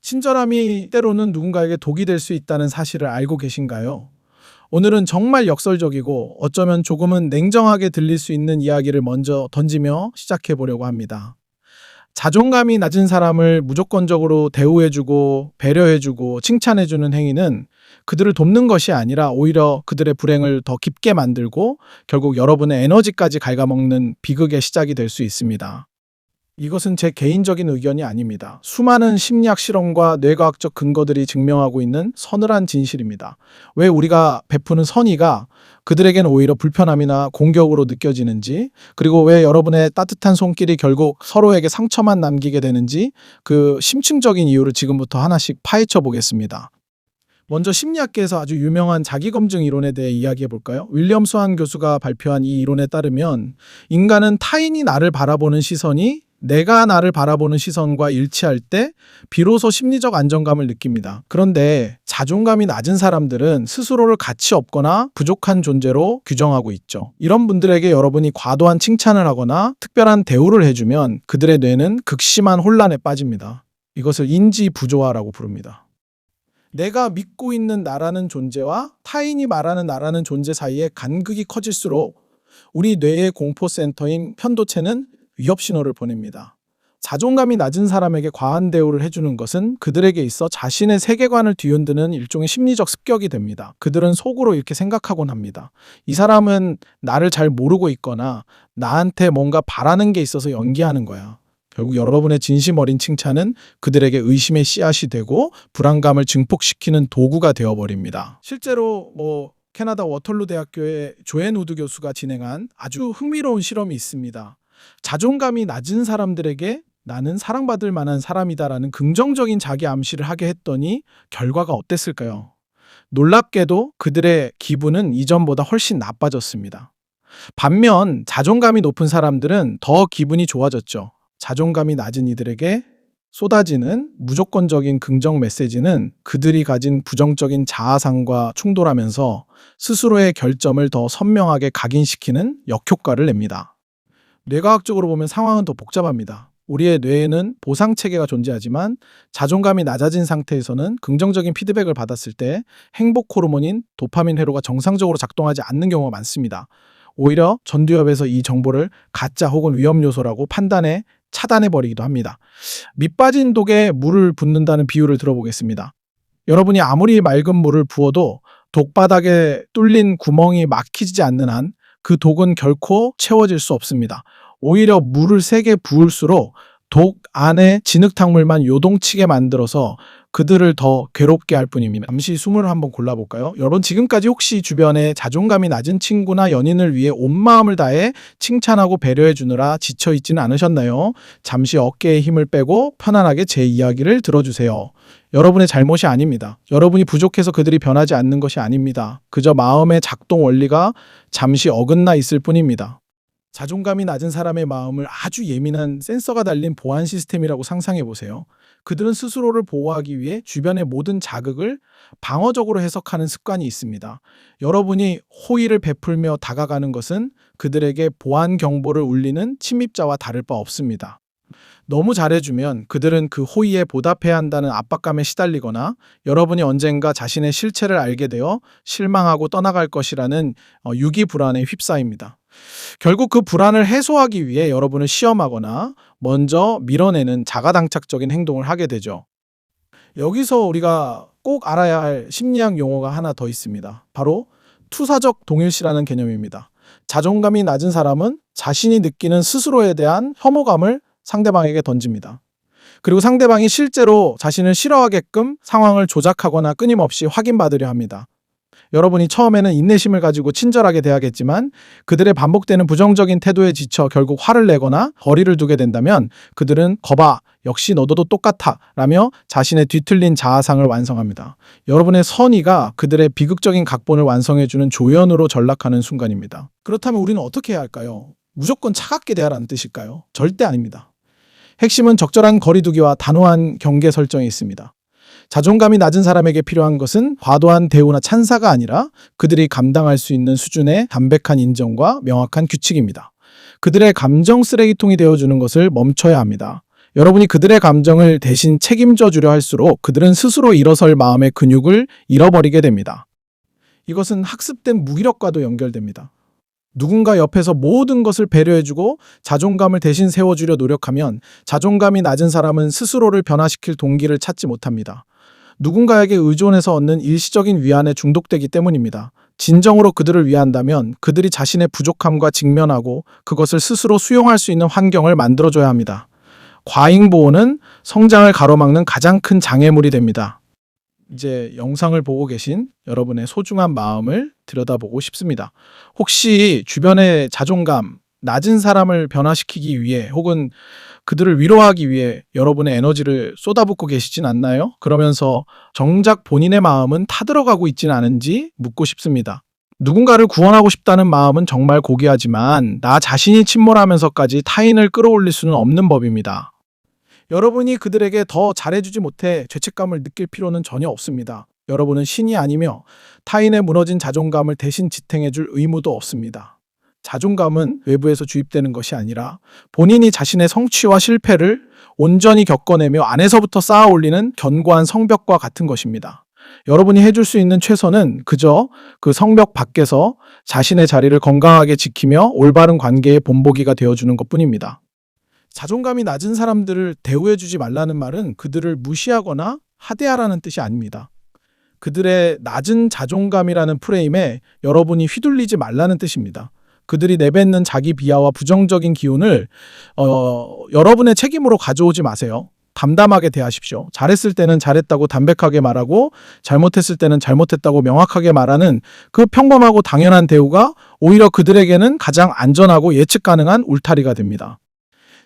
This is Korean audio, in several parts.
친절함이 때로는 누군가에게 독이 될 수 있다는 사실을 알고 계신가요? 오늘은 정말 역설적이고 어쩌면 조금은 냉정하게 들릴 수 있는 이야기를 먼저 던지며 시작해 보려고 합니다. 자존감이 낮은 사람을 무조건적으로 대우해주고 배려해주고 칭찬해주는 행위는 그들을 돕는 것이 아니라 오히려 그들의 불행을 더 깊게 만들고 결국 여러분의 에너지까지 갉아먹는 비극의 시작이 될 수 있습니다. 이것은 제 개인적인 의견이 아닙니다. 수많은 심리학 실험과 뇌과학적 근거들이 증명하고 있는 서늘한 진실입니다. 왜 우리가 베푸는 선의가 그들에겐 오히려 불편함이나 공격으로 느껴지는지, 그리고 왜 여러분의 따뜻한 손길이 결국 서로에게 상처만 남기게 되는지 그 심층적인 이유를 지금부터 하나씩 파헤쳐 보겠습니다. 먼저 심리학계에서 아주 유명한 자기검증 이론에 대해 이야기해 볼까요? 윌리엄 수한 교수가 발표한 이 이론에 따르면 인간은 타인이 나를 바라보는 시선이 내가 나를 바라보는 시선과 일치할 때 비로소 심리적 안정감을 느낍니다. 그런데 자존감이 낮은 사람들은 스스로를 가치 없거나 부족한 존재로 규정하고 있죠. 이런 분들에게 여러분이 과도한 칭찬을 하거나 특별한 대우를 해주면 그들의 뇌는 극심한 혼란에 빠집니다. 이것을 인지 부조화라고 부릅니다. 내가 믿고 있는 나라는 존재와 타인이 말하는 나라는 존재 사이의 간극이 커질수록 우리 뇌의 공포센터인 편도체는 위협 신호를 보냅니다. 자존감이 낮은 사람에게 과한 대우를 해주는 것은 그들에게 있어 자신의 세계관을 뒤흔드는 일종의 심리적 습격이 됩니다. 그들은 속으로 이렇게 생각하곤 합니다. 이 사람은 나를 잘 모르고 있거나 나한테 뭔가 바라는 게 있어서 연기하는 거야. 결국 여러분의 진심 어린 칭찬은 그들에게 의심의 씨앗이 되고 불안감을 증폭시키는 도구가 되어버립니다. 실제로 캐나다 워털루 대학교의 조앤 우드 교수가 진행한 아주 흥미로운 실험이 있습니다. 자존감이 낮은 사람들에게 나는 사랑받을 만한 사람이다라는 긍정적인 자기 암시를 하게 했더니 결과가 어땠을까요? 놀랍게도 그들의 기분은 이전보다 훨씬 나빠졌습니다. 반면 자존감이 높은 사람들은 더 기분이 좋아졌죠. 자존감이 낮은 이들에게 쏟아지는 무조건적인 긍정 메시지는 그들이 가진 부정적인 자아상과 충돌하면서 스스로의 결점을 더 선명하게 각인시키는 역효과를 냅니다. 뇌과학적으로 보면 상황은 더 복잡합니다. 우리의 뇌에는 보상체계가 존재하지만 자존감이 낮아진 상태에서는 긍정적인 피드백을 받았을 때 행복 호르몬인 도파민 회로가 정상적으로 작동하지 않는 경우가 많습니다. 오히려 전두엽에서 이 정보를 가짜 혹은 위험 요소라고 판단해 차단해버리기도 합니다. 밑 빠진 독에 물을 붓는다는 비유를 들어보겠습니다. 여러분이 아무리 맑은 물을 부어도 독바닥에 뚫린 구멍이 막히지 않는 한 그 독은 결코 채워질 수 없습니다. 오히려 물을 세게 부을수록 독 안에 진흙탕물만 요동치게 만들어서 그들을 더 괴롭게 할 뿐입니다. 잠시 숨을 한번 골라볼까요? 여러분 지금까지 혹시 주변에 자존감이 낮은 친구나 연인을 위해 온 마음을 다해 칭찬하고 배려해 주느라 지쳐있지는 않으셨나요? 잠시 어깨에 힘을 빼고 편안하게 제 이야기를 들어주세요. 여러분의 잘못이 아닙니다. 여러분이 부족해서 그들이 변하지 않는 것이 아닙니다. 그저 마음의 작동 원리가 잠시 어긋나 있을 뿐입니다. 자존감이 낮은 사람의 마음을 아주 예민한 센서가 달린 보안 시스템이라고 상상해 보세요. 그들은 스스로를 보호하기 위해 주변의 모든 자극을 방어적으로 해석하는 습관이 있습니다. 여러분이 호의를 베풀며 다가가는 것은 그들에게 보안 경보를 울리는 침입자와 다를 바 없습니다. 너무 잘해주면 그들은 그 호의에 보답해야 한다는 압박감에 시달리거나 여러분이 언젠가 자신의 실체를 알게 되어 실망하고 떠나갈 것이라는 유기 불안에 휩싸입니다. 결국 그 불안을 해소하기 위해 여러분을 시험하거나 먼저 밀어내는 자가당착적인 행동을 하게 되죠. 여기서 우리가 꼭 알아야 할 심리학 용어가 하나 더 있습니다. 바로 투사적 동일시라는 개념입니다. 자존감이 낮은 사람은 자신이 느끼는 스스로에 대한 혐오감을 상대방에게 던집니다. 그리고 상대방이 실제로 자신을 싫어하게끔 상황을 조작하거나 끊임없이 확인받으려 합니다. 여러분이 처음에는 인내심을 가지고 친절하게 대하겠지만 그들의 반복되는 부정적인 태도에 지쳐 결국 화를 내거나 거리를 두게 된다면 그들은 거봐, 역시 너도 똑같아 라며 자신의 뒤틀린 자아상을 완성합니다. 여러분의 선의가 그들의 비극적인 각본을 완성해주는 조연으로 전락하는 순간입니다. 그렇다면 우리는 어떻게 해야 할까요? 무조건 차갑게 대하라는 뜻일까요? 절대 아닙니다. 핵심은 적절한 거리두기와 단호한 경계 설정에 있습니다. 자존감이 낮은 사람에게 필요한 것은 과도한 대우나 찬사가 아니라 그들이 감당할 수 있는 수준의 담백한 인정과 명확한 규칙입니다. 그들의 감정 쓰레기통이 되어주는 것을 멈춰야 합니다. 여러분이 그들의 감정을 대신 책임져 주려 할수록 그들은 스스로 일어설 마음의 근육을 잃어버리게 됩니다. 이것은 학습된 무기력과도 연결됩니다. 누군가 옆에서 모든 것을 배려해주고 자존감을 대신 세워주려 노력하면 자존감이 낮은 사람은 스스로를 변화시킬 동기를 찾지 못합니다. 누군가에게 의존해서 얻는 일시적인 위안에 중독되기 때문입니다. 진정으로 그들을 위한다면 그들이 자신의 부족함과 직면하고 그것을 스스로 수용할 수 있는 환경을 만들어줘야 합니다. 과잉보호는 성장을 가로막는 가장 큰 장애물이 됩니다. 이제 영상을 보고 계신 여러분의 소중한 마음을 들여다보고 싶습니다. 혹시 주변의 자존감, 낮은 사람을 변화시키기 위해 혹은 그들을 위로하기 위해 여러분의 에너지를 쏟아붓고 계시진 않나요? 그러면서 정작 본인의 마음은 타들어가고 있진 않은지 묻고 싶습니다. 누군가를 구원하고 싶다는 마음은 정말 고귀하지만 나 자신이 침몰하면서까지 타인을 끌어올릴 수는 없는 법입니다. 여러분이 그들에게 더 잘해주지 못해 죄책감을 느낄 필요는 전혀 없습니다. 여러분은 신이 아니며 타인의 무너진 자존감을 대신 지탱해줄 의무도 없습니다. 자존감은 외부에서 주입되는 것이 아니라 본인이 자신의 성취와 실패를 온전히 겪어내며 안에서부터 쌓아 올리는 견고한 성벽과 같은 것입니다. 여러분이 해줄 수 있는 최선은 그저 그 성벽 밖에서 자신의 자리를 건강하게 지키며 올바른 관계의 본보기가 되어주는 것뿐입니다. 자존감이 낮은 사람들을 대우해주지 말라는 말은 그들을 무시하거나 하대하라는 뜻이 아닙니다. 그들의 낮은 자존감이라는 프레임에 여러분이 휘둘리지 말라는 뜻입니다. 그들이 내뱉는 자기 비하와 부정적인 기운을 여러분의 책임으로 가져오지 마세요. 담담하게 대하십시오. 잘했을 때는 잘했다고 담백하게 말하고 잘못했을 때는 잘못했다고 명확하게 말하는 그 평범하고 당연한 대우가 오히려 그들에게는 가장 안전하고 예측 가능한 울타리가 됩니다.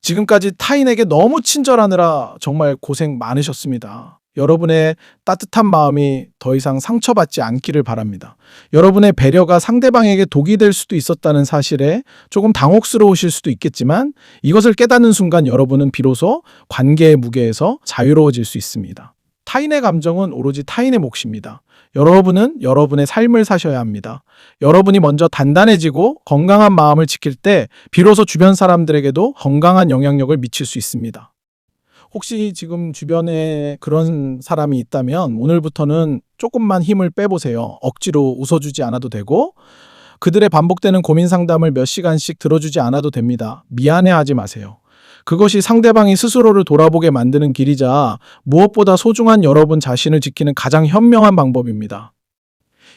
지금까지 타인에게 너무 친절하느라 정말 고생 많으셨습니다. 여러분의 따뜻한 마음이 더 이상 상처받지 않기를 바랍니다. 여러분의 배려가 상대방에게 독이 될 수도 있었다는 사실에 조금 당혹스러우실 수도 있겠지만 이것을 깨닫는 순간 여러분은 비로소 관계의 무게에서 자유로워질 수 있습니다. 타인의 감정은 오로지 타인의 몫입니다. 여러분은 여러분의 삶을 사셔야 합니다. 여러분이 먼저 단단해지고 건강한 마음을 지킬 때 비로소 주변 사람들에게도 건강한 영향력을 미칠 수 있습니다. 혹시 지금 주변에 그런 사람이 있다면 오늘부터는 조금만 힘을 빼보세요. 억지로 웃어주지 않아도 되고 그들의 반복되는 고민 상담을 몇 시간씩 들어주지 않아도 됩니다. 미안해하지 마세요. 그것이 상대방이 스스로를 돌아보게 만드는 길이자 무엇보다 소중한 여러분 자신을 지키는 가장 현명한 방법입니다.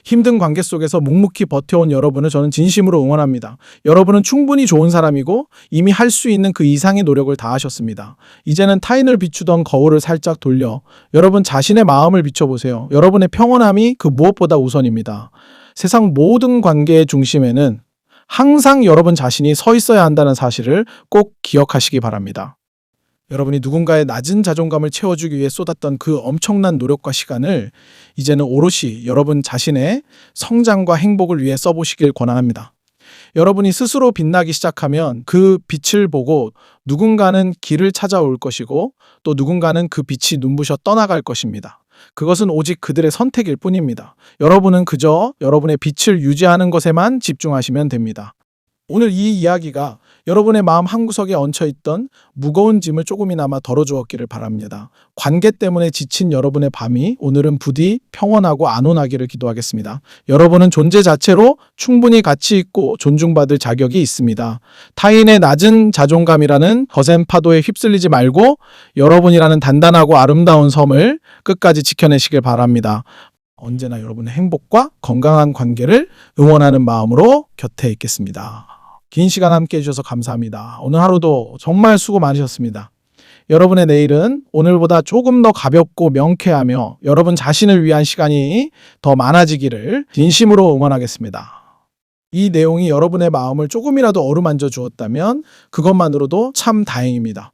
힘든 관계 속에서 묵묵히 버텨온 여러분을 저는 진심으로 응원합니다. 여러분은 충분히 좋은 사람이고 이미 할 수 있는 그 이상의 노력을 다하셨습니다. 이제는 타인을 비추던 거울을 살짝 돌려 여러분 자신의 마음을 비춰보세요. 여러분의 평온함이 그 무엇보다 우선입니다. 세상 모든 관계의 중심에는 항상 여러분 자신이 서 있어야 한다는 사실을 꼭 기억하시기 바랍니다. 여러분이 누군가의 낮은 자존감을 채워주기 위해 쏟았던 그 엄청난 노력과 시간을 이제는 오롯이 여러분 자신의 성장과 행복을 위해 써보시길 권합니다. 여러분이 스스로 빛나기 시작하면 그 빛을 보고 누군가는 길을 찾아올 것이고 또 누군가는 그 빛이 눈부셔 떠나갈 것입니다. 그것은 오직 그들의 선택일 뿐입니다. 여러분은 그저 여러분의 빛을 유지하는 것에만 집중하시면 됩니다. 오늘 이 이야기가 여러분의 마음 한구석에 얹혀있던 무거운 짐을 조금이나마 덜어주었기를 바랍니다. 관계 때문에 지친 여러분의 밤이 오늘은 부디 평온하고 안온하기를 기도하겠습니다. 여러분은 존재 자체로 충분히 가치 있고 존중받을 자격이 있습니다. 타인의 낮은 자존감이라는 거센 파도에 휩쓸리지 말고 여러분이라는 단단하고 아름다운 섬을 끝까지 지켜내시길 바랍니다. 언제나 여러분의 행복과 건강한 관계를 응원하는 마음으로 곁에 있겠습니다. 긴 시간 함께 해주셔서 감사합니다. 오늘 하루도 정말 수고 많으셨습니다. 여러분의 내일은 오늘보다 조금 더 가볍고 명쾌하며 여러분 자신을 위한 시간이 더 많아지기를 진심으로 응원하겠습니다. 이 내용이 여러분의 마음을 조금이라도 어루만져 주었다면 그것만으로도 참 다행입니다.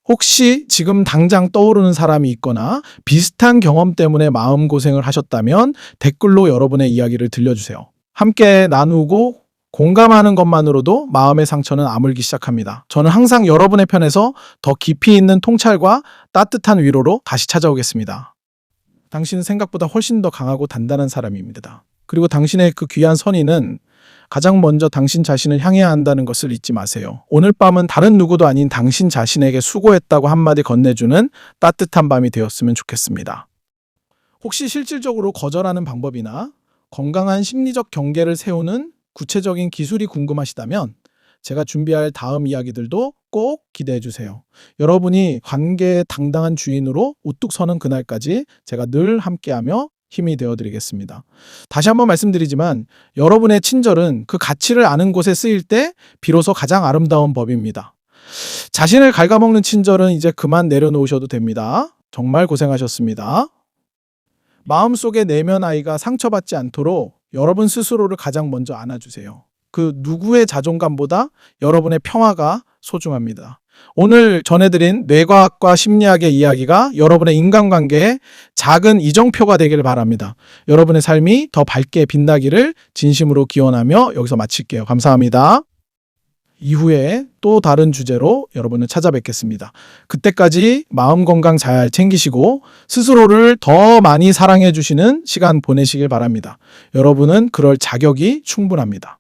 혹시 지금 당장 떠오르는 사람이 있거나 비슷한 경험 때문에 마음고생을 하셨다면 댓글로 여러분의 이야기를 들려주세요. 함께 나누고 공감하는 것만으로도 마음의 상처는 아물기 시작합니다. 저는 항상 여러분의 편에서 더 깊이 있는 통찰과 따뜻한 위로로 다시 찾아오겠습니다. 당신은 생각보다 훨씬 더 강하고 단단한 사람입니다. 그리고 당신의 그 귀한 선의는 가장 먼저 당신 자신을 향해야 한다는 것을 잊지 마세요. 오늘 밤은 다른 누구도 아닌 당신 자신에게 수고했다고 한마디 건네주는 따뜻한 밤이 되었으면 좋겠습니다. 혹시 실질적으로 거절하는 방법이나 건강한 심리적 경계를 세우는 구체적인 기술이 궁금하시다면 제가 준비할 다음 이야기들도 꼭 기대해 주세요. 여러분이 관계의 당당한 주인으로 우뚝 서는 그날까지 제가 늘 함께하며 힘이 되어드리겠습니다. 다시 한번 말씀드리지만 여러분의 친절은 그 가치를 아는 곳에 쓰일 때 비로소 가장 아름다운 법입니다. 자신을 갉아먹는 친절은 이제 그만 내려놓으셔도 됩니다. 정말 고생하셨습니다. 마음속의 내면 아이가 상처받지 않도록 여러분 스스로를 가장 먼저 안아주세요. 그 누구의 자존감보다 여러분의 평화가 소중합니다. 오늘 전해드린 뇌과학과 심리학의 이야기가 여러분의 인간관계에 작은 이정표가 되기를 바랍니다. 여러분의 삶이 더 밝게 빛나기를 진심으로 기원하며 여기서 마칠게요. 감사합니다. 이후에 또 다른 주제로 여러분을 찾아뵙겠습니다. 그때까지 마음 건강 잘 챙기시고 스스로를 더 많이 사랑해 주시는 시간 보내시길 바랍니다. 여러분은 그럴 자격이 충분합니다.